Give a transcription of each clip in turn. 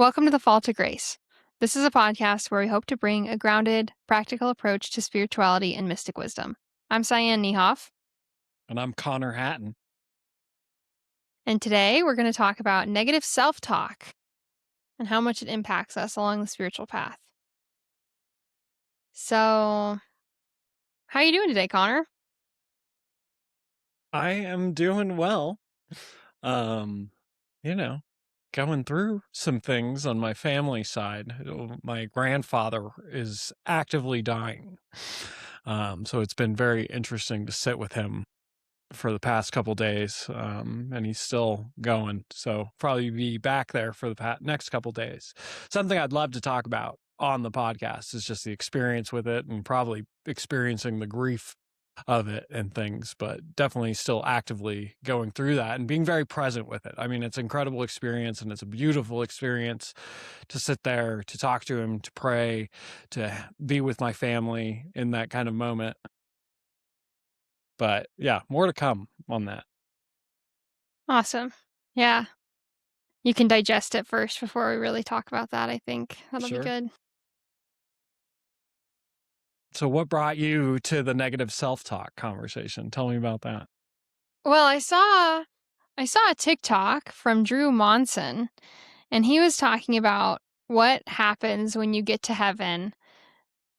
Welcome to the Fall to Grace. This is a podcast where we hope to bring a grounded, practical approach to spirituality and mystic wisdom. I'm Cyan Niehoff, And I'm Connor Hatton. and today we're going to talk about negative self-talk and how much it impacts us along the spiritual path. So, how are you doing today, Connor? I am doing well. Um, you know, going through some things on my family side. My grandfather is actively dying. So it's been very interesting to sit with him for the past couple days. And he's still going. So probably be back there for the next couple days. Something I'd love to talk about on the podcast is just the experience with it and probably experiencing the grief of it and things, but definitely still actively going through that and being very present with it. I mean, it's an incredible experience and it's a beautiful experience to sit there, to talk to him, to pray, to be with my family in that kind of moment. But yeah, more to come on that. Awesome. Yeah, you can digest it first before we really talk about that, I think. That'll be Sure. good. So what brought you to the negative self-talk conversation? Tell me about that. Well, I saw a TikTok from Drew Monson, and he was talking about what happens when you get to heaven.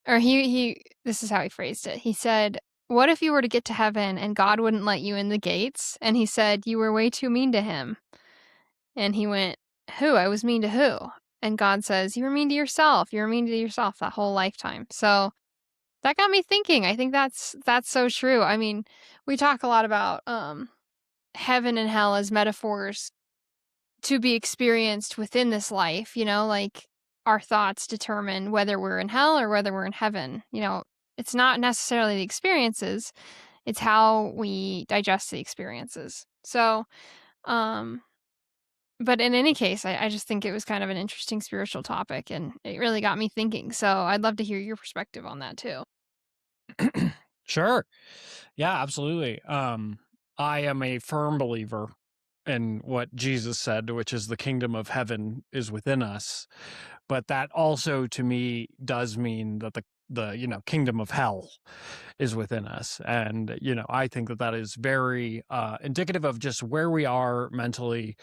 Or he this is how he phrased it. He said, "What if you were to get to heaven and God wouldn't let you in the gates?" And he said, "You were way too mean to him." And he went, "Who? I was mean to who?" And God says, "You were mean to yourself. You were mean to yourself that whole lifetime." So that got me thinking. I think that's so true. I mean, we talk a lot about heaven and hell as metaphors to be experienced within this life, like our thoughts determine whether we're in hell or whether we're in heaven. It's not necessarily the experiences, it's how we digest the experiences. So, um, but in any case, I just think it was kind of an interesting spiritual topic and it really got me thinking. So I'd love to hear your perspective on that too. Sure. Yeah, absolutely. I am a firm believer in what Jesus said, which is the kingdom of heaven is within us. But that also to me does mean that the kingdom of hell is within us. And, I think that that is very indicative of just where we are mentally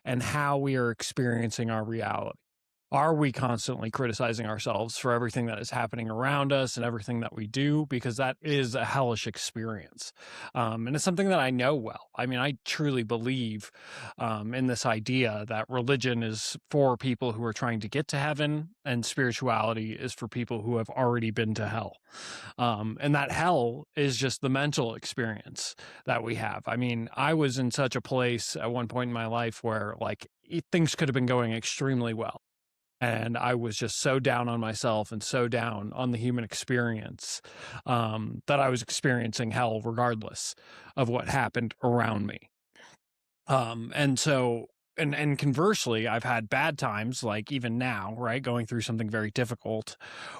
and how we are experiencing our reality. Are we constantly criticizing ourselves for everything that is happening around us and everything that we do? Because that is a hellish experience. And it's something that I know well. I mean, I truly believe in this idea that religion is for people who are trying to get to heaven and spirituality is for people who have already been to hell. And that hell is just the mental experience that we have. I mean, I was in such a place at one point in my life where things could have been going extremely well, and I was just so down on myself and so down on the human experience, that I was experiencing hell regardless of what happened around me. And so and conversely, I've had bad times, like even now, right, going through something very difficult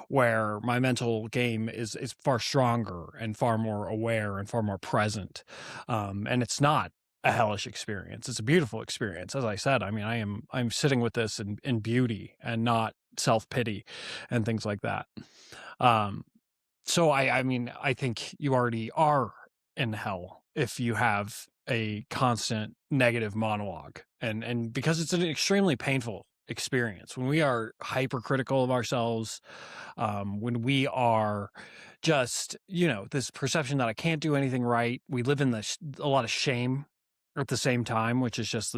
where my mental game is far stronger and far more aware and far more present. And it's not a hellish experience. It's a beautiful experience. As I said, I mean, I'm sitting with this in beauty and not self-pity and things like that. Um, so I mean, I think you already are in hell if you have a constant negative monologue. And because it's an extremely painful experience when we are hypercritical of ourselves, when we are just, this perception that I can't do anything right. We live in a lot of shame at the same time, which is just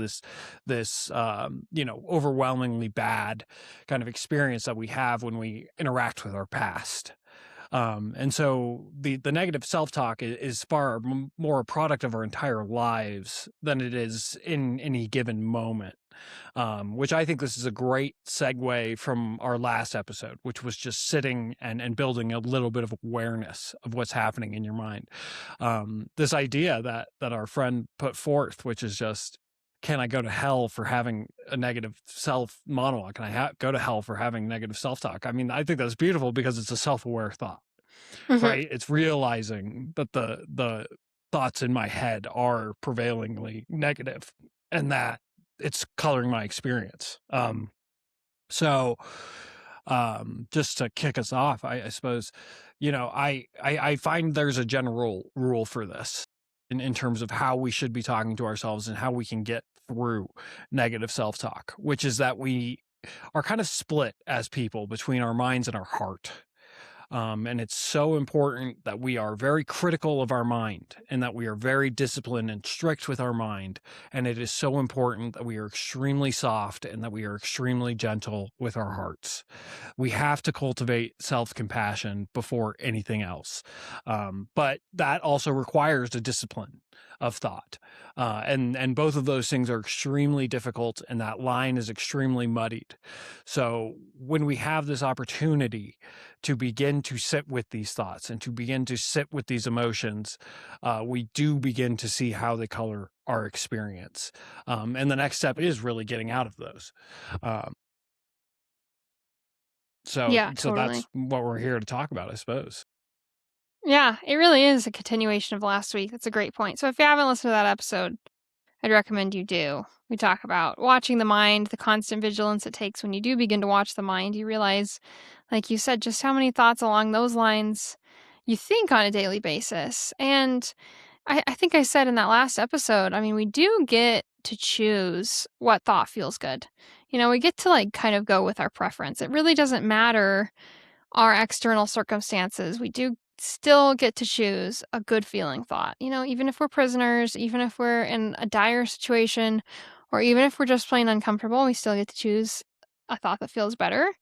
this overwhelmingly bad kind of experience that we have when we interact with our past. And so the negative self-talk is far more a product of our entire lives than it is in any given moment. Which I think this is a great segue from our last episode, which was just sitting and building a little bit of awareness of what's happening in your mind. This idea that our friend put forth, which is just, can I go to hell for having a negative self monologue? Can I go to hell for having negative self talk? I mean, I think that's beautiful because it's a self aware thought, Mhm. right? It's realizing that the thoughts in my head are prevailingly negative and that it's coloring my experience. So, just to kick us off, I suppose, I find there's a general rule for this in terms of how we should be talking to ourselves and how we can get through negative self-talk, which is that we are kind of split as people between our minds and our heart. And it's so important that we are very critical of our mind and that we are very disciplined and strict with our mind. And it is so important that we are extremely soft and that we are extremely gentle with our hearts. We have to cultivate self compassion before anything else. But that also requires a discipline of thought. And both of those things are extremely difficult, and that line is extremely muddied. So when we have this opportunity to begin to sit with these thoughts and to begin to sit with these emotions, we do begin to see how they color our experience. And the next step is really getting out of those. Um, so, Yeah, so totally. that's what we're here to talk about, I suppose. Yeah, it really is a continuation of last week. That's a great point. So if you haven't listened to that episode, I'd recommend you do. We talk about watching the mind, the constant vigilance it takes when you do begin to watch the mind. You realize, like you said, just how many thoughts along those lines you think on a daily basis. And I think I said in that last episode, I mean, we do get to choose what thought feels good. We get to like kind of go with our preference. It really doesn't matter our external circumstances. We do still get to choose a good feeling thought. Even if we're prisoners, even if we're in a dire situation, or even if we're just plain uncomfortable, we still get to choose a thought that feels better.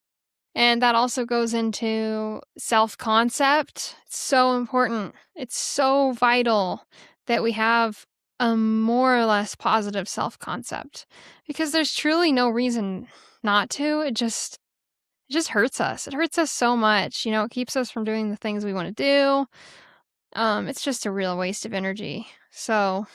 And that also goes into self concept. It's so important. It's so vital that we have a more or less positive self concept because there's truly no reason not to. It just hurts us. It hurts us so much. It keeps us from doing the things we want to do. It's just a real waste of energy. So,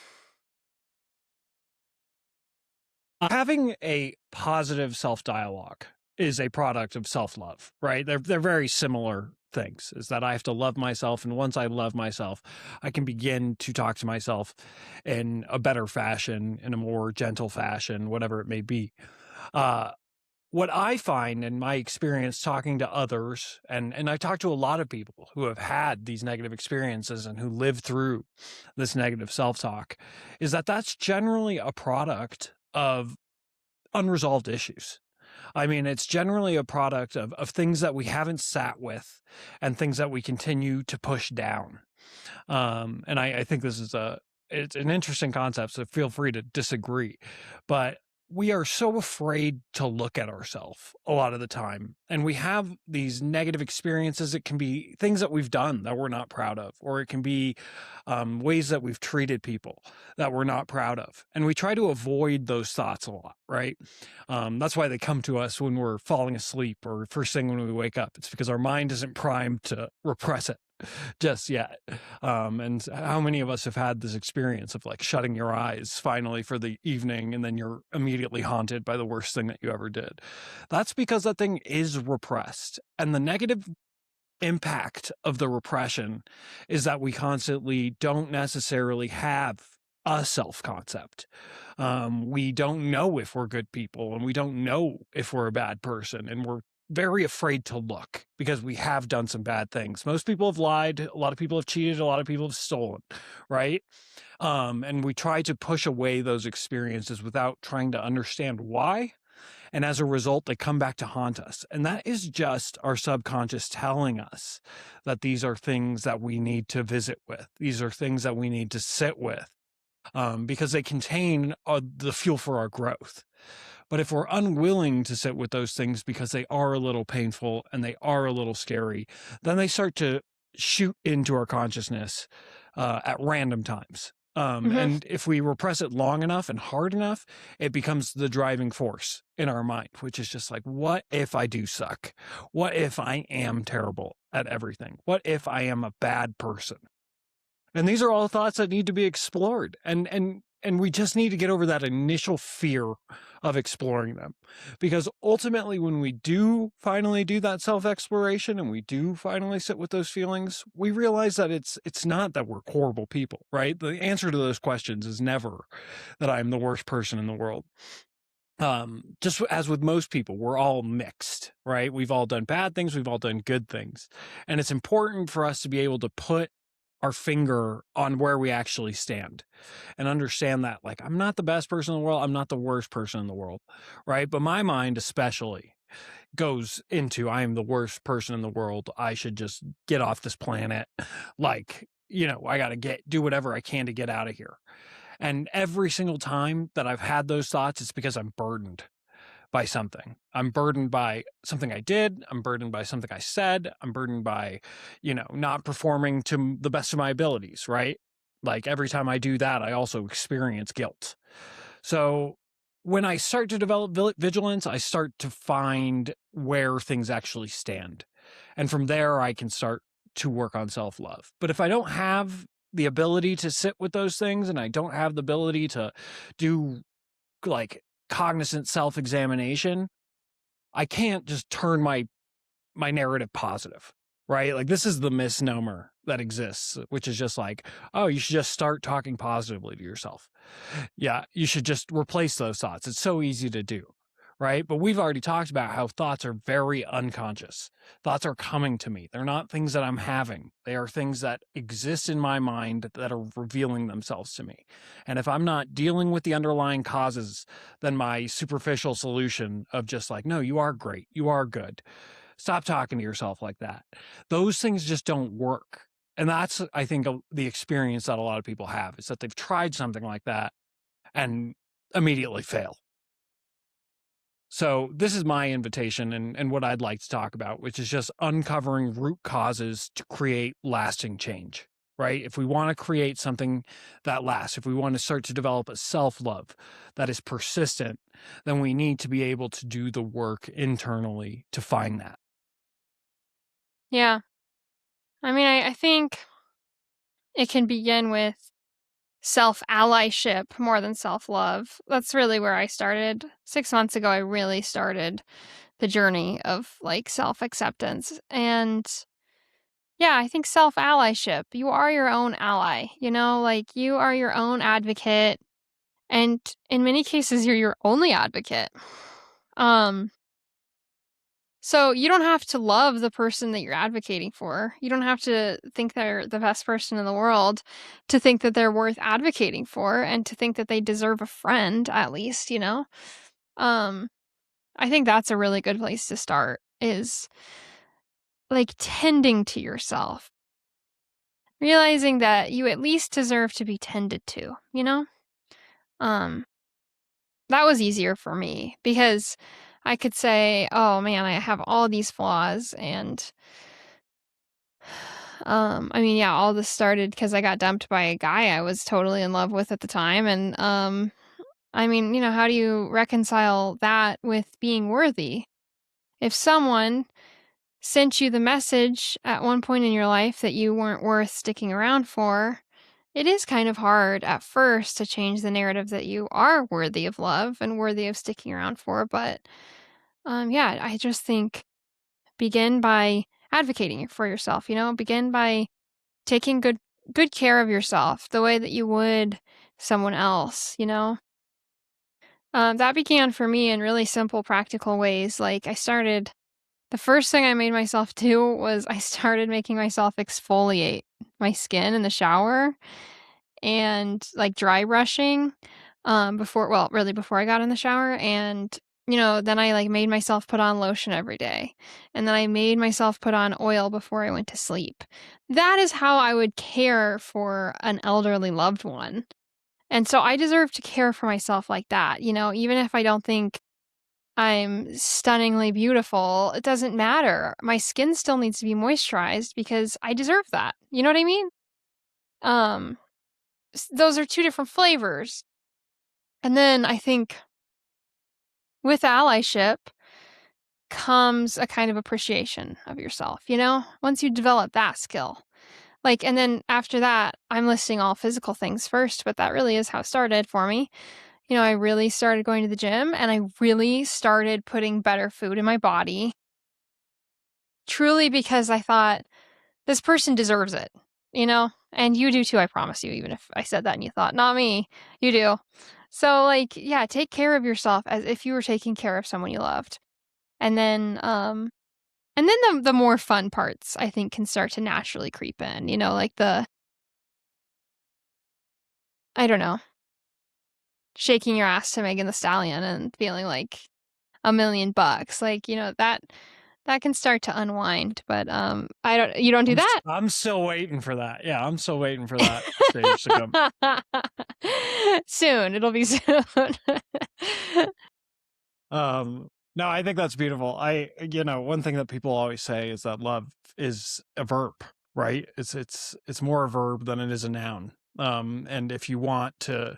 Having a positive self-dialogue is a product of self-love, right? They're very similar things. Is that I have to love myself, and once I love myself, I can begin to talk to myself in a better fashion, in a more gentle fashion, whatever it may be. Uh, what I find in my experience talking to others, and I talk to a lot of people who have had these negative experiences and who live through this negative self-talk, is that that's generally a product of unresolved issues. I mean, it's generally a product of things that we haven't sat with and things that we continue to push down. And I think this is it's an interesting concept, so feel free to disagree. But we are so afraid to look at ourselves a lot of the time. And we have these negative experiences. It can be things that we've done that we're not proud of, or it can be ways that we've treated people that we're not proud of. And we try to avoid those thoughts a lot, right? That's why they come to us when we're falling asleep or first thing when we wake up. It's because our mind isn't primed to repress it just yet. And how many of us have had this experience of like shutting your eyes finally for the evening and then you're immediately haunted by the worst thing that you ever did? That's because that thing is repressed. And the negative impact of the repression is that we constantly don't necessarily have a self concept. We don't know if we're good people and we don't know if we're a bad person. And we're very afraid to look because we have done some bad things. Most people have lied. A lot of people have cheated. A lot of people have stolen, right? And we try to push away those experiences without trying to understand why. And as a result, they come back to haunt us. And that is just our subconscious telling us that these are things that we need to visit with. These are things that we need to sit with because they contain the fuel for our growth. But if we're unwilling to sit with those things because they are a little painful and they are a little scary, then they start to shoot into our consciousness at random times. mhm. And if we repress it long enough and hard enough, it becomes the driving force in our mind, which is just like, what if I do suck? What if I am terrible at everything? What if I am a bad person? And these are all thoughts that need to be explored. And we just need to get over that initial fear of exploring them. Because ultimately when we do finally do that self-exploration and we do finally sit with those feelings, we realize that it's not that we're horrible people, right? The answer to those questions is never that I'm the worst person in the world. Just as with most people, we're all mixed, right? We've all done bad things, we've all done good things. And it's important for us to be able to put our finger on where we actually stand and understand that, like, I'm not the best person in the world, I'm not the worst person in the world, right? But my mind, especially, goes into I am the worst person in the world. I should just get off this planet. Like, I got to do whatever I can to get out of here. And every single time that I've had those thoughts, it's because I'm burdened by something. I'm burdened by something I did. I'm burdened by something I said. I'm burdened by, not performing to the best of my abilities, right? Like every time I do that, I also experience guilt. So when I start to develop vigilance, I start to find where things actually stand. And from there, I can start to work on self love. But if I don't have the ability to sit with those things and I don't have the ability to do like cognizant self examination, I can't just turn my narrative positive, right? Like this is the misnomer that exists, which is just like, oh, you should just start talking positively to yourself. Yeah, you should just replace those thoughts. It's so easy to do, right? But we've already talked about how thoughts are very unconscious. Thoughts are coming to me. They're not things that I'm having. They are things that exist in my mind that are revealing themselves to me. And if I'm not dealing with the underlying causes, then my superficial solution of just like, no, you are great. You are good. Stop talking to yourself like that. Those things just don't work. And that's, I think, the experience that a lot of people have is that they've tried something like that and immediately fail. So this is my invitation and what I'd like to talk about, which is just uncovering root causes to create lasting change, right? If we want to create something that lasts, if we want to start to develop a self-love that is persistent, then we need to be able to do the work internally to find that. Yeah. I mean, I think it can begin with self-allyship more than self-love. That's really where I started. 6 months ago, I really started the journey of, like, self-acceptance, and, yeah, I think self-allyship. You are your own ally, like, you are your own advocate, and in many cases, you're your only advocate. Um So you don't have to love the person that you're advocating for. You don't have to think they're the best person in the world to think that they're worth advocating for and to think that they deserve a friend at least. Um I think that's a really good place to start is like tending to yourself. Realizing that you at least deserve to be tended to. Um that was easier for me because I could say, "Oh man, I have all these flaws and I mean, yeah, all this started because I got dumped by a guy I was totally in love with at the time, and, I mean, how do you reconcile that with being worthy? If someone sent you the message at one point in your life that you weren't worth sticking around for, it is kind of hard at first to change the narrative that you are worthy of love and worthy of sticking around for, but, yeah, I just think begin by advocating for yourself. Begin by taking good care of yourself the way that you would someone else. That began for me in really simple, practical ways. Like, the first thing I made myself do was I started making myself exfoliate my skin in the shower and, like, dry brushing, really before I got in the shower, and, then I, like, made myself put on lotion every day, and then I made myself put on oil before I went to sleep. That is how I would care for an elderly loved one, and so I deserve to care for myself like that. Even if I don't think I'm stunningly beautiful, it doesn't matter. My skin still needs to be moisturized because I deserve that. You know what I mean? Um, those are 2 different flavors. And then I think with allyship comes a kind of appreciation of yourself. Once you develop that skill. Like, and then after that, I'm listing all physical things first, but that really is how it started for me. I really started going to the gym and I really started putting better food in my body, truly because I thought this person deserves it. And you do too, I promise you, even if I said that and you thought, not me, you do. So, like, yeah, take care of yourself as if you were taking care of someone you loved. And then, the more fun parts, I think, can start to naturally creep in, like I don't know, shaking your ass to Megan the Stallion and feeling like $1,000,000, like, that can start to unwind, but, you don't do that? I'm still waiting for that. Yeah, I'm still waiting for that stage to come. Soon, it'll be soon. No, I think that's beautiful. One thing that people always say is that love is a verb, right? It's more a verb than it is a noun. And if you want to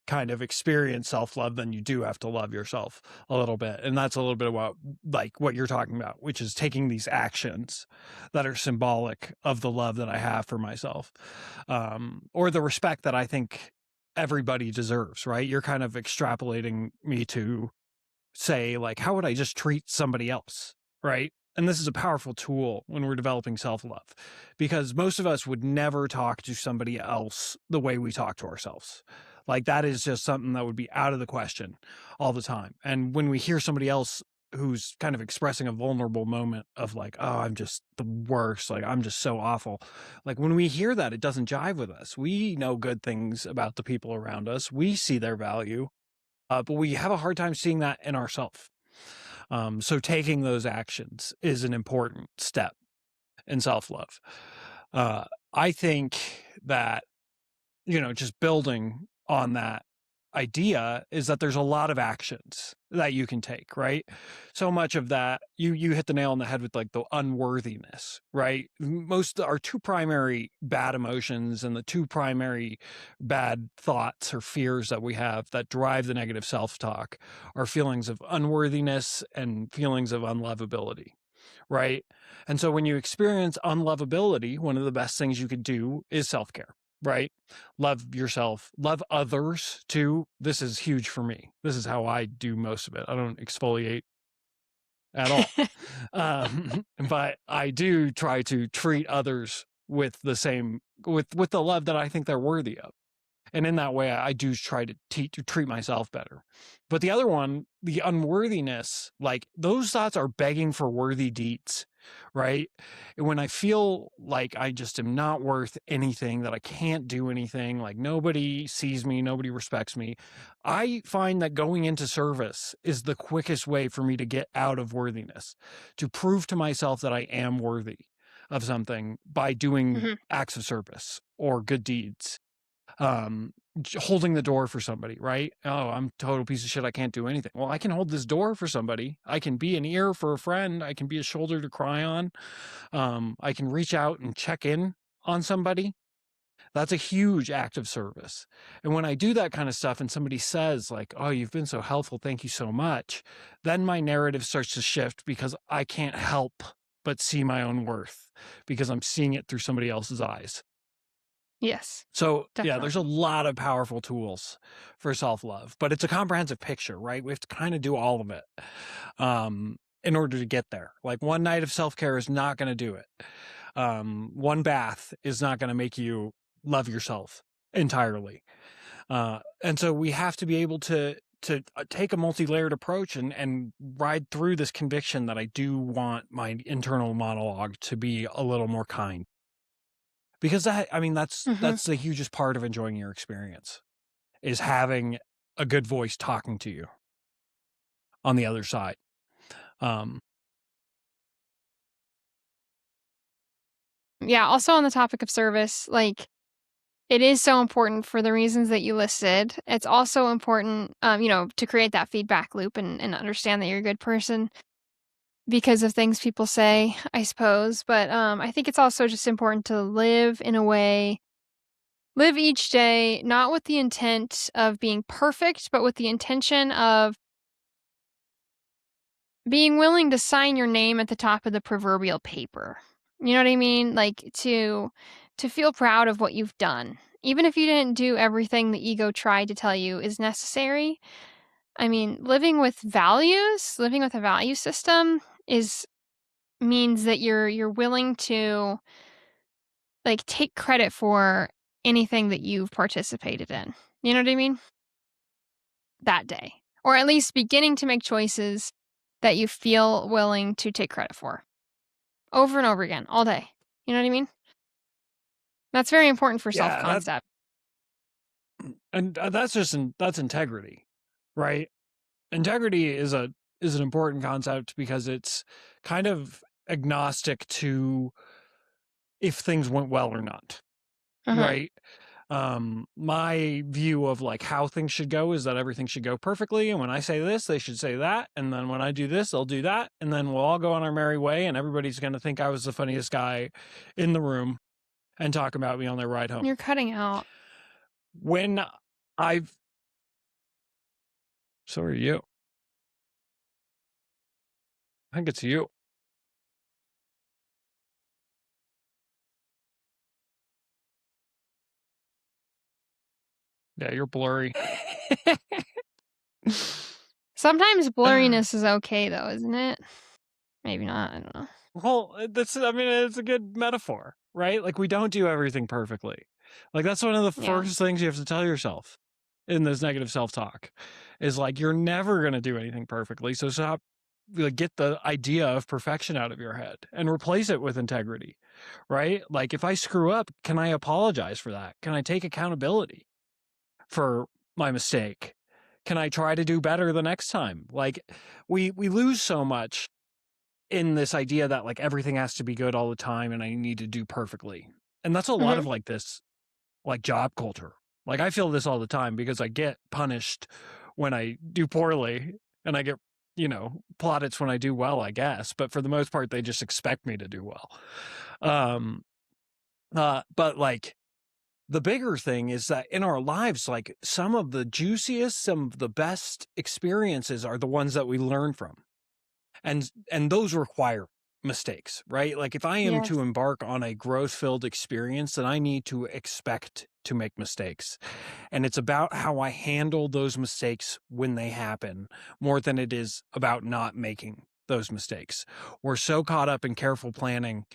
kind of experience self-love, then you do have to love yourself a little bit. And that's a little bit about like what you're talking about, which is taking these actions that are symbolic of the love that I have for myself. Or the respect that I think everybody deserves, right? You're kind of extrapolating me to say, like, how would I just treat somebody else? Right. And this is a powerful tool when we're developing self love because most of us would never talk to somebody else the way we talk to ourselves. Like, that is just something that would be out of the question all the time. And when we hear somebody else who's kind of expressing a vulnerable moment of, like, oh, I'm just the worst, like, I'm just so awful. Like, when we hear that, it doesn't jive with us. We know good things about the people around us, we see their value, but we have a hard time seeing that in ourselves. So taking those actions is an important step in self love. I think that, just building on that idea is that there's a lot of actions that you can take, right? So much of that, you hit the nail on the head with like the unworthiness, right? Most our two primary bad emotions and the two primary bad thoughts or fears that we have that drive the negative self-talk are feelings of unworthiness and feelings of unlovability, right? And so when you experience unlovability, one of the best things you could do is self-care, right? Love yourself, love others too. This is huge for me. This is how I do most of it. I don't exfoliate at all. But I do try to treat others with the same with the love that I think they're worthy of. And in that way, I do try to treat myself better. But the other one, the unworthiness, like those thoughts are begging for worthy deeds, right? And when I feel like I just am not worth anything, that I can't do anything, like nobody sees me, nobody respects me, I find that going into service is the quickest way for me to get out of worthiness, to prove to myself that I am worthy of something by doing Mhm. acts of service or good deeds, holding the door for somebody, right? Oh, I'm a total piece of shit, I can't do anything. Well, I can hold this door for somebody. I can be an ear for a friend. I can be a shoulder to cry on. I can reach out and check in on somebody. That's a huge act of service. And when I do that kind of stuff and somebody says, like, oh, you've been so helpful, thank you so much, then my narrative starts to shift because I can't help but see my own worth because I'm seeing it through somebody else's eyes. Yes, So, yeah, there's a definitely. lot of powerful tools for self-love, but it's a comprehensive picture, right? We have to kind of do all of it in order to get there. Like, one night of self-care is not going to do it. One bath is not going to make you love yourself entirely. And so we have to be able to take a multi-layered approach and ride through this conviction that I do want my internal monologue to be a little more kind. Because I mean, Mhm. that's the hugest part of enjoying your experience, is having a good voice talking to you on the other side. Um, Yeah, also on the topic of service, like, it is so important for the reasons that you listed. It's also important, to create that feedback loop and understand that you're a good person because of things people say, I suppose, but, I think it's also just important to live each day not with the intent of being perfect, but with the intention of being willing to sign your name at the top of the proverbial paper. You know what I mean? Like, to feel proud of what you've done. Even if you didn't do everything the ego tried to tell you is necessary. I mean, living with a value system is means that you're willing to, like, take credit for anything that you've participated in. You know what I mean? that day, or at least beginning to make choices that you feel willing to take credit for over and over again, all day. You know what I mean? That's very important for Yeah, that self-concept. and that's integrity, right? Integrity is an important concept because it's kind of agnostic to if things went well or not, Mhm. right? My view of like how things should go is that everything should go perfectly, and when I say this they should say that, and then when I do this they'll do that, and then we'll all go on our merry way, and everybody's going to think I was the funniest guy in the room and talk about me on their ride home. You're cutting out. When I've So are you. I think it's you. Yeah, you're blurry. Sometimes blurriness is okay though, isn't it? Maybe not, I don't know. Well, I mean, it's a good metaphor, right? Like, we don't do everything perfectly. Like, that's one of the Yeah. first things you have to tell yourself in this negative self-talk is like, you're never going to do anything perfectly. So stop, like, get the idea of perfection out of your head and replace it with integrity, right? Like, if I screw up, can I apologize for that? Can I take accountability for my mistake? Can I try to do better the next time? Like, we lose so much in this idea that like everything has to be good all the time and I need to do perfectly. And that's a lot of Mhm. like this like job culture. Like I feel this all the time because I get punished when I do poorly and I get, plaudits when I do well, I guess, but for the most part they just expect me to do well. Um but like the bigger thing is that in our lives, like some of the juiciest, some of the best experiences are the ones that we learn from, and those require mistakes, right? Like if I am Yes. to embark on a growth filled experience, then I need to expect to make mistakes, and it's about how I handle those mistakes when they happen more than it is about not making those mistakes. We're so caught up in careful planning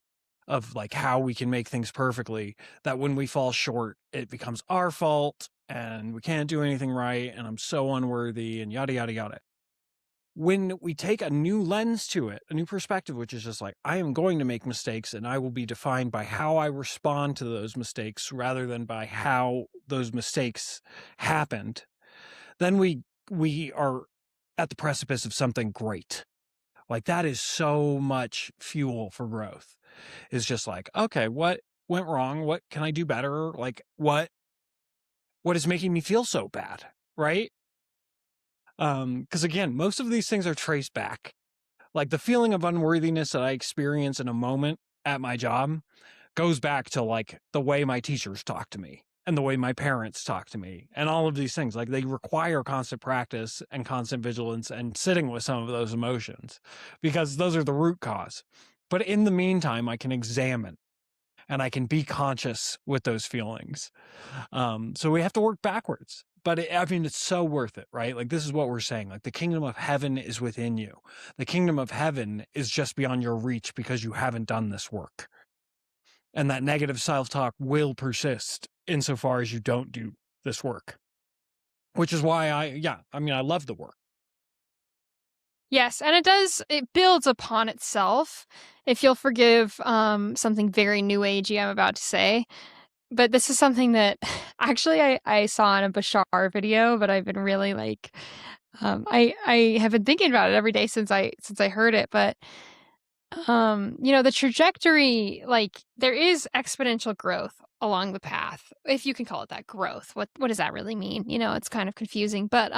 of like how we can make things perfectly that when we fall short it becomes our fault and we can't do anything right and I'm so unworthy and yada yada yada. When we take a new lens to it, a new perspective, which is just like, I am going to make mistakes and I will be defined by how I respond to those mistakes rather than by how those mistakes happened, then we are at the precipice of something great. Like that is so much fuel for growth. Is just like, okay, what went wrong? What can I do better? Like what is making me feel so bad? Right? Because again, most of these things are traced back. Like the feeling of unworthiness that I experience in a moment at my job goes back to like the way my teachers talk to me and the way my parents talk to me and all of these things. Like they require constant practice and constant vigilance and sitting with some of those emotions because those are the root cause. But in the meantime, I can examine and I can be conscious with those feelings. So we have to work backwards. But I mean, it's so worth it, right? Like, this is what we're saying. Like, the kingdom of heaven is within you. The kingdom of heaven is just beyond your reach because you haven't done this work. And that negative self talk will persist insofar as you don't do this work, which is why I love the work. Yes, and it builds upon itself. If you'll forgive something very new agey I'm about to say, but this is something that actually I saw in a Bashar video, but I've been really like I have been thinking about it every day since I heard it, but the trajectory, like there is exponential growth along the path, if you can call it that growth. What does that really mean? It's kind of confusing, but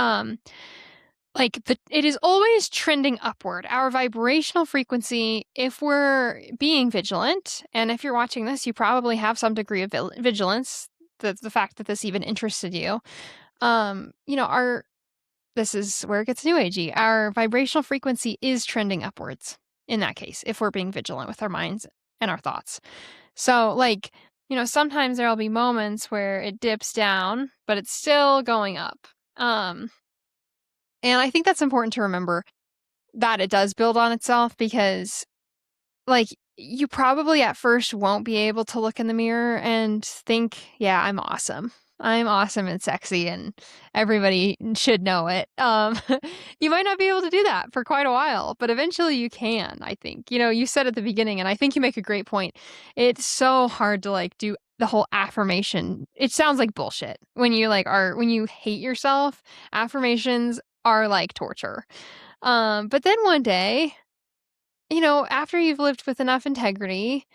it is always trending upward. Our vibrational frequency, if we're being vigilant, and if you're watching this, you probably have some degree of vigilance. The fact that this even interested you, our this is where it gets new agey. Our vibrational frequency is trending upwards in that case, if we're being vigilant with our minds and our thoughts. So, sometimes there'll be moments where it dips down, but it's still going up. Um, and I think that's important to remember that it does build on itself because, like, you probably at first won't be able to look in the mirror and think, yeah, I'm awesome. I'm awesome and sexy, and everybody should know it. You might not be able to do that for quite a while, but eventually you can, I think. You know, you said at the beginning, and I think you make a great point. It's so hard to like do the whole affirmation. It sounds like bullshit when you like are when you hate yourself. Affirmations are like torture. But then one day, you know, after you've lived with enough integrity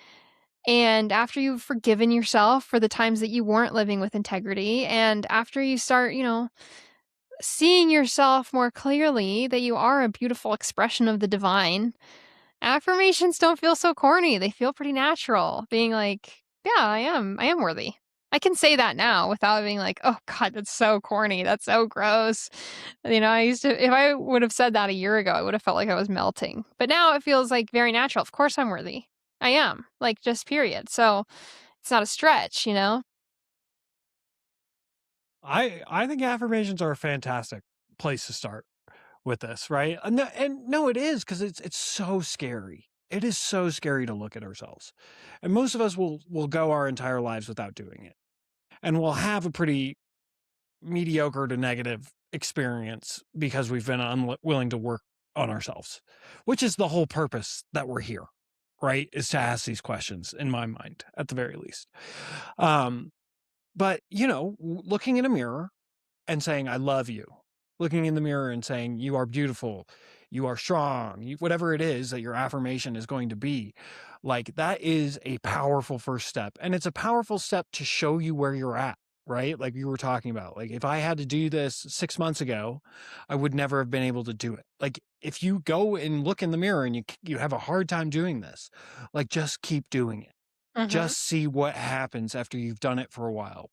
and after you've forgiven yourself for the times that you weren't living with integrity, and after you start, you know, seeing yourself more clearly that you are a beautiful expression of the divine, affirmations don't feel so corny. They feel pretty natural. Being like, yeah, I am worthy. I can say that now without being like, oh God, that's so corny. That's so gross. You know, I used to, if I would have said that a year ago, I would have felt like I was melting. But now it feels like very natural. Of course I'm worthy. I am, like, just period. So it's not a stretch, you know? I think affirmations are a fantastic place to start with this, right? And no, it is because it's so scary. It is so scary to look at ourselves, and most of us will go our entire lives without doing it, and we'll have a pretty mediocre to negative experience because we've been unwilling to work on ourselves, which is the whole purpose that we're here, right? Is to ask these questions, in my mind, at the very least. Um, but looking in a mirror and saying, I love you. Looking in the mirror and saying, you are beautiful, you are strong, whatever it is that your affirmation is going to be, like that is a powerful first step. And it's a powerful step to show you where you're at, right? Like you were talking about. Like if I had to do this 6 months ago, I would never have been able to do it. Like if you go and look in the mirror and you have a hard time doing this, like just keep doing it. Mhm. Just see what happens after you've done it for a while.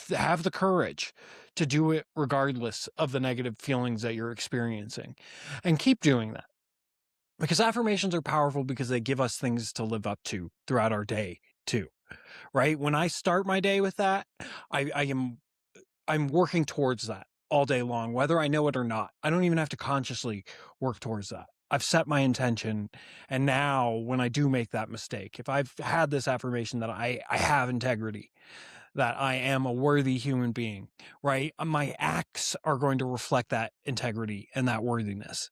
Have the courage to do it regardless of the negative feelings that you're experiencing, and keep doing that. Because affirmations are powerful because they give us things to live up to throughout our day too, right? When I start my day with that, I'm working towards that all day long, whether I know it or not. I don't even have to consciously work towards that. I've set my intention. And now when I do make that mistake, if I've had this affirmation that I have integrity, that I am a worthy human being, right? My acts are going to reflect that integrity and that worthiness.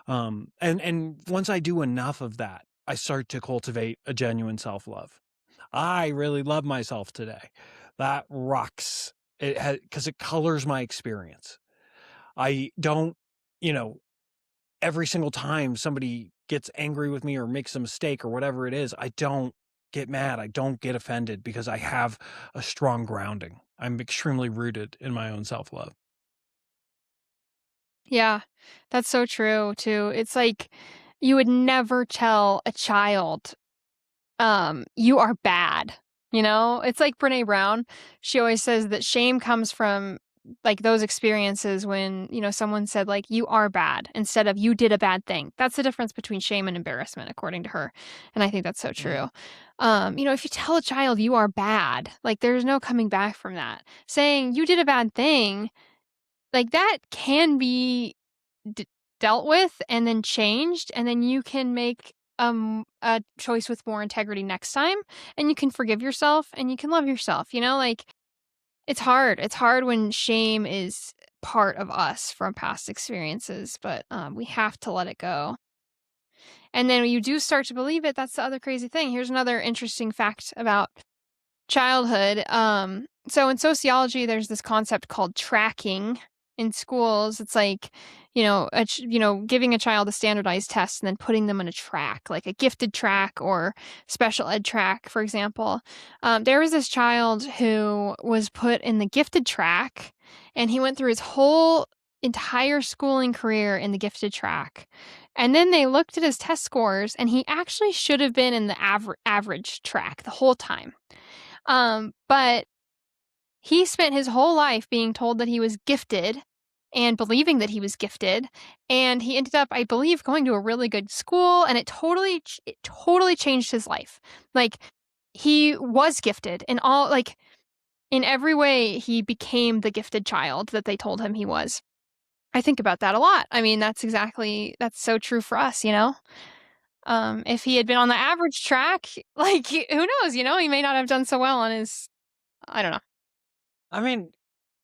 And once I do enough of that, I start to cultivate a genuine self-love. I really love myself today. That rocks. It has because it colors my experience. I don't, you know, every single time somebody gets angry with me or makes a mistake or whatever it is, I don't get mad. I don't get offended because I have a strong grounding. I'm extremely rooted in my own self-love. Yeah, that's so true too. It's like you would never tell a child, "You are bad." You know? It's like Brené Brown. She always says that shame comes from, like, those experiences when, you know, someone said, like, "You are bad," instead of, "You did a bad thing." That's the difference between shame and embarrassment, according to her, and I think that's so Mhm. true. You know, if you tell a child, "You are bad," like, there's no coming back from that. Saying, "You did a bad thing," like, that can be d dealt with and then changed, and then you can make, a choice with more integrity next time, and you can forgive yourself, and you can love yourself, you know, like, it's hard. It's hard when shame is part of us from past experiences, but, we have to let it go. And then when you do start to believe it, that's the other crazy thing. Here's another interesting fact about childhood. So in sociology, there's this concept called tracking in schools. It's like, you know, giving a child a standardized test and then putting them on a track, like a gifted track or special ed track, for example. There was this child who was put in the gifted track, and he went through his whole entire schooling career in the gifted track. And then they looked at his test scores, and he actually should have been in the average track the whole time. But he spent his whole life being told that he was gifted and believing that he was gifted, and he ended up, I believe, going to a really good school, and it totally changed his life. Like, he was gifted in all like, in every way, he became the gifted child that they told him he was. I think about that a lot. I mean, that's so true for us, you know? If he had been on the average track, like, who knows, you know? He may not have done so well on his I don't know. I mean,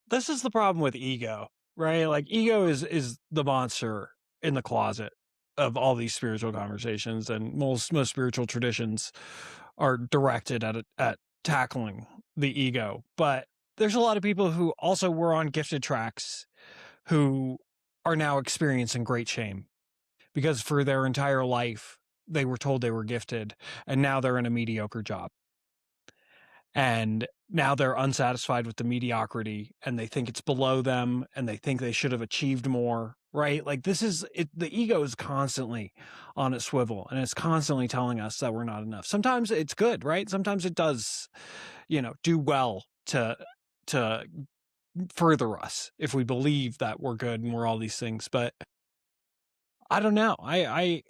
this is the problem with ego, right? Like ego is the monster in the closet of all these spiritual conversations, and most spiritual traditions are directed at tackling the ego. But there's a lot of people who also were on gifted tracks who are now experiencing great shame because for their entire life they were told they were gifted, and now they're in a mediocre job, and now they're unsatisfied with the mediocrity and they think it's below them and they think they should have achieved more, right? Like this is it, the ego is constantly on its swivel and it's constantly telling us that we're not enough. Sometimes it's good, right? Sometimes it does, do well to further us if we believe that we're good and we're all these things. But I don't know, I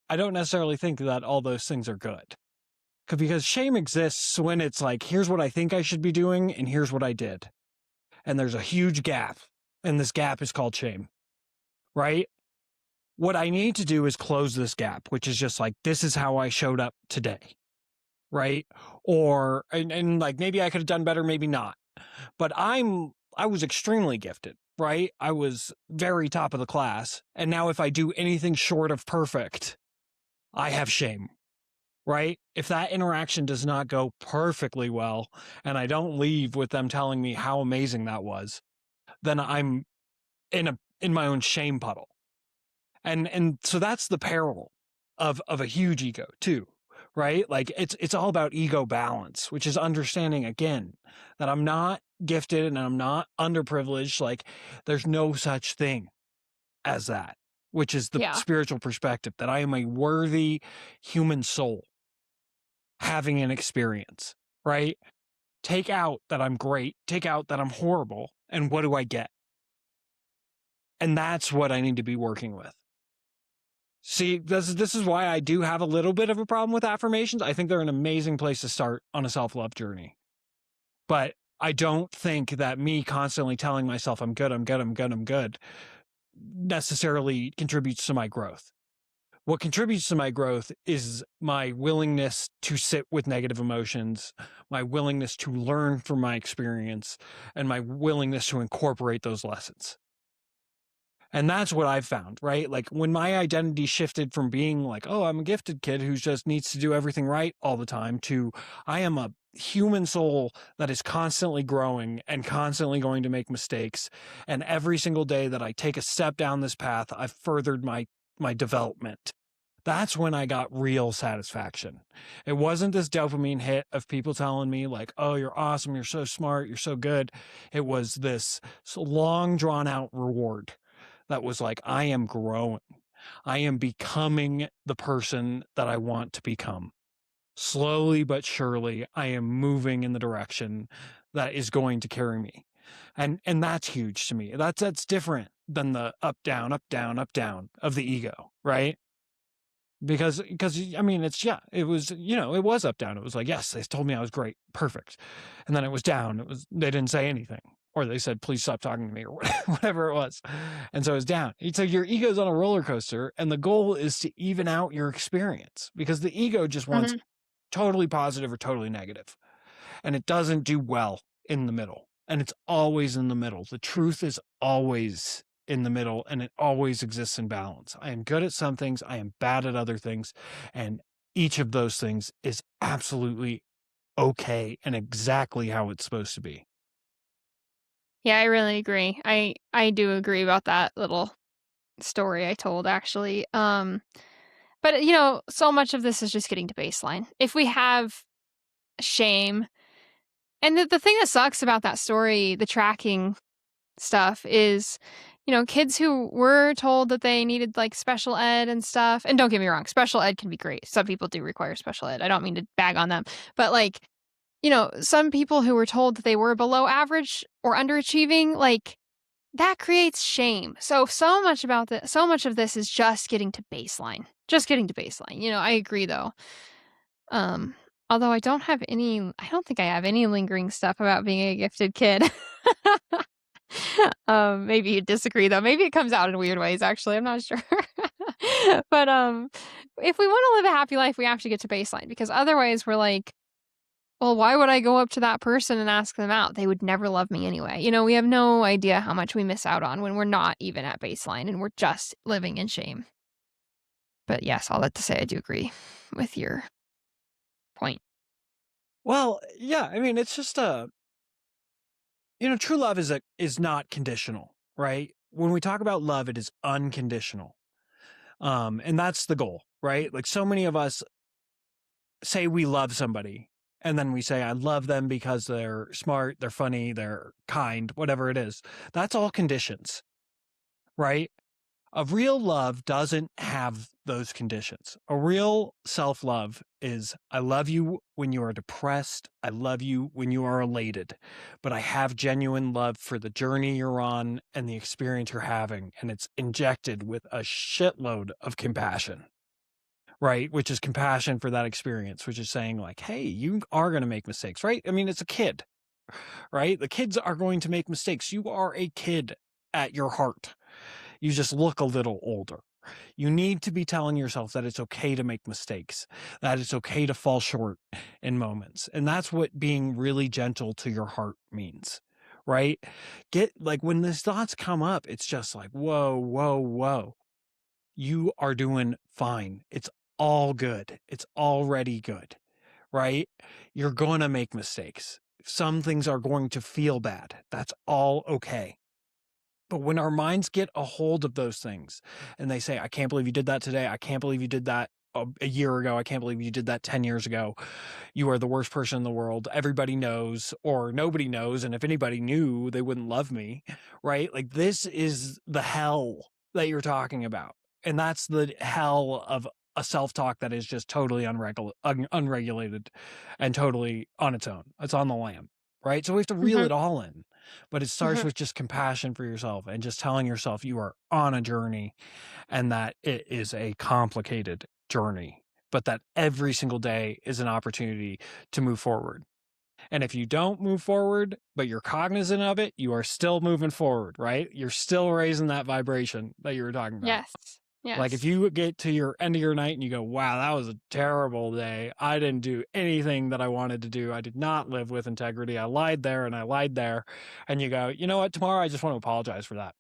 don't necessarily think that all those things are good. Because shame exists when it's like, here's what I think I should be doing, and here's what I did. And there's a huge gap, and this gap is called shame, right? What I need to do is close this gap, which is just like, this is how I showed up today, right? Or, and like, maybe I could have done better, maybe not. But I was extremely gifted, right? I was very top of the class. And now if I do anything short of perfect, I have shame, right? If that interaction does not go perfectly well and I don't leave with them telling me how amazing that was, then I'm in my own shame puddle. And so that's the peril of a huge ego too, right? Like it's all about ego balance, which is understanding again that I'm not gifted and I'm not underprivileged. Like there's no such thing as that, which is the Yeah. spiritual perspective that I am a worthy human soul having an experience, right? Take out that I'm great, take out that I'm horrible, and what do I get? And that's what I need to be working with. See, this is why I do have a little bit of a problem with affirmations. I think they're an amazing place to start on a self-love journey. But I don't think that me constantly telling myself I'm good, I'm good, I'm good, I'm good necessarily contributes to my growth. What contributes to my growth is my willingness to sit with negative emotions, my willingness to learn from my experience, and my willingness to incorporate those lessons. And that's what I've found, right? Like when my identity shifted from being like, oh, I'm a gifted kid who just needs to do everything right all the time to I am a human soul that is constantly growing and constantly going to make mistakes. And every single day that I take a step down this path, I've furthered my development. That's when I got real satisfaction. It wasn't this dopamine hit of people telling me like, oh, you're awesome, you're so smart, you're so good. It was this long drawn out reward that was like, I am growing. I am becoming the person that I want to become. Slowly but surely, I am moving in the direction that is going to carry me. And that's huge to me. That's different than the up down up down up down of the ego, right? Because I mean it's yeah, it was, it was up down. It was like, yes, they told me I was great, perfect. And then it was down. It was they didn't say anything. Or they said, please stop talking to me, or whatever it was. And so it's down. So your ego's on a roller coaster, and the goal is to even out your experience because the ego just wants Mhm. totally positive or totally negative, and it doesn't do well in the middle. And it's always in the middle. The truth is always in the middle, and it always exists in balance. I am good at some things, I am bad at other things, and each of those things is absolutely okay and exactly how it's supposed to be. Yeah, I really agree. I do agree about that little story I told actually. But so much of this is just getting to baseline. If we have shame, and the thing that sucks about that story, the tracking stuff is, kids who were told that they needed like special ed and stuff. And don't get me wrong, special ed can be great. Some people do require special ed. I don't mean to bag on them, but like, some people who were told that they were below average or underachieving, like that creates shame. So much of this is just getting to baseline. Just getting to baseline. I agree though. Um, Although I don't think I have any lingering stuff about being a gifted kid. Maybe you disagree though. Maybe it comes out in weird ways, actually. I'm not sure. But if we want to live a happy life, we have to get to baseline because otherwise we're like well, why would I go up to that person and ask them out? They would never love me anyway. We have no idea how much we miss out on when we're not even at baseline and we're just living in shame. But yes, all that to say, I do agree with your point. Well, yeah, I mean, it's just true love is not conditional, right? When we talk about love, it is unconditional. And that's the goal, right? Like so many of us say we love somebody and then we say I love them because they're smart, they're funny, they're kind, whatever it is. That's all conditions, right? A real love doesn't have those conditions. A real self love is I love you when you are depressed. I love you when you are elated. But I have genuine love for the journey you're on and the experience you're having. And it's injected with a shitload of compassion, right? Which is compassion for that experience, which is saying, like, hey, you are going to make mistakes, right? I mean, it's a kid, right? The kids are going to make mistakes. You are a kid at your heart. You just look a little older. You need to be telling yourself that it's okay to make mistakes, that it's okay to fall short in moments. And that's what being really gentle to your heart means, right? Get like when these thoughts come up, it's just like, whoa, whoa, whoa. You are doing fine. It's all good. It's already good, right? You're going to make mistakes. Some things are going to feel bad. That's all okay. But when our minds get a hold of those things and they say, I can't believe you did that today. I can't believe you did that a year ago. I can't believe you did that 10 years ago. You are the worst person in the world. Everybody knows, or nobody knows. And if anybody knew, they wouldn't love me, right? Like this is the hell that you're talking about. And that's the hell of a self-talk that is just totally unregulated and totally on its own. It's on the lam, right? So we have to reel Mhm, it all in. But it starts mhm. with just compassion for yourself and just telling yourself you are on a journey and that it is a complicated journey, but that every single day is an opportunity to move forward. And if you don't move forward, but you're cognizant of it, you are still moving forward, right? You're still raising that vibration that you were talking about. Yes, Like if yes. you get to your end of your night and you go, wow, that was a terrible day. I didn't do anything that I wanted to do. I did not live with integrity. I lied there and I lied there. And you go, you know what? Tomorrow I just want to apologize for that.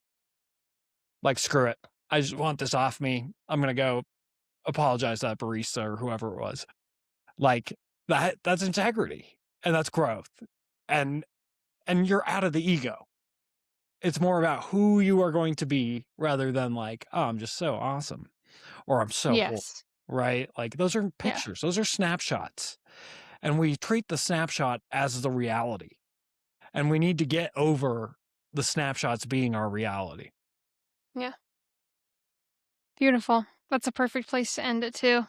Like, screw it. I just want this off me. I'm going to go apologize to that barista or whoever it was. Like that's integrity and that's growth. And, and you're out of the ego. It's more about who you are going to be rather than like, oh, I'm just so awesome or I'm so horrible, Yes. right? Like those are Yeah, pictures, those are snapshots. And we treat the snapshot as the reality. And we need to get over the snapshots being our reality. yeah. Beautiful. That's a perfect place to end it too.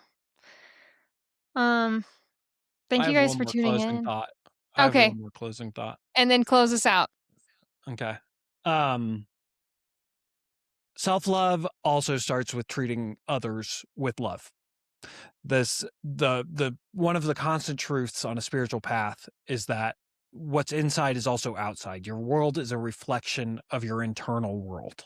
Um, I Thank you have guys one for more tuning closing in. thought. I have Okay, one more closing thought. and then close us out. Okay. Um, Self-love also starts with treating others with love. The one of the constant truths on a spiritual path is that what's inside is also outside. Your world is a reflection of your internal world.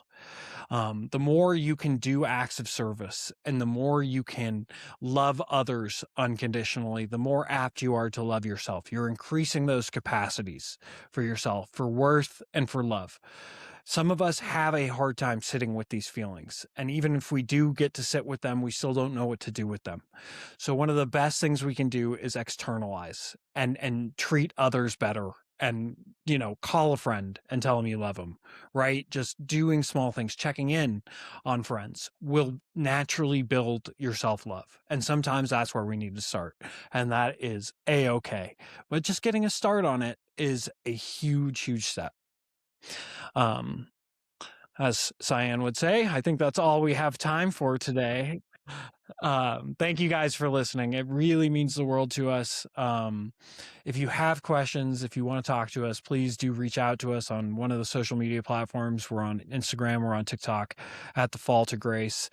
The more you can do acts of service and the more you can love others unconditionally, the more apt you are to love yourself. You're increasing those capacities for yourself, for worth and for love. Some of us have a hard time sitting with these feelings. And even if we do get to sit with them, we still don't know what to do with them. So one of the best things we can do is externalize and treat others better and call a friend and tell them you love them, right? Just doing small things, checking in on friends will naturally build your self-love. And sometimes that's where we need to start. And that is a-okay. But just getting a start on it is a huge, huge step. Um, as Cyan would say, I think that's all we have time for today. Thank you guys for listening. It really means the world to us. If you have questions, if you want to talk to us, please do reach out to us on one of the social media platforms. We're on Instagram, we're on TikTok at the Fall to Grace.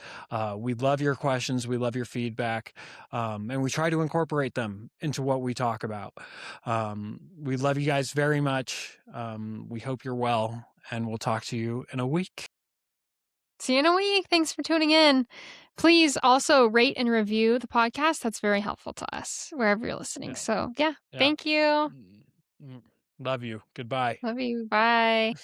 We love your questions, we love your feedback, and we try to incorporate them into what we talk about. We love you guys very much. We hope you're well, and we'll talk to you in a week. See you in a week. Thanks for tuning in. please also rate and review the podcast. That's very helpful to us wherever you're listening. Yeah. So, yeah, Yeah. thank you. Mm, mm. Love you. Goodbye. Love you. Bye.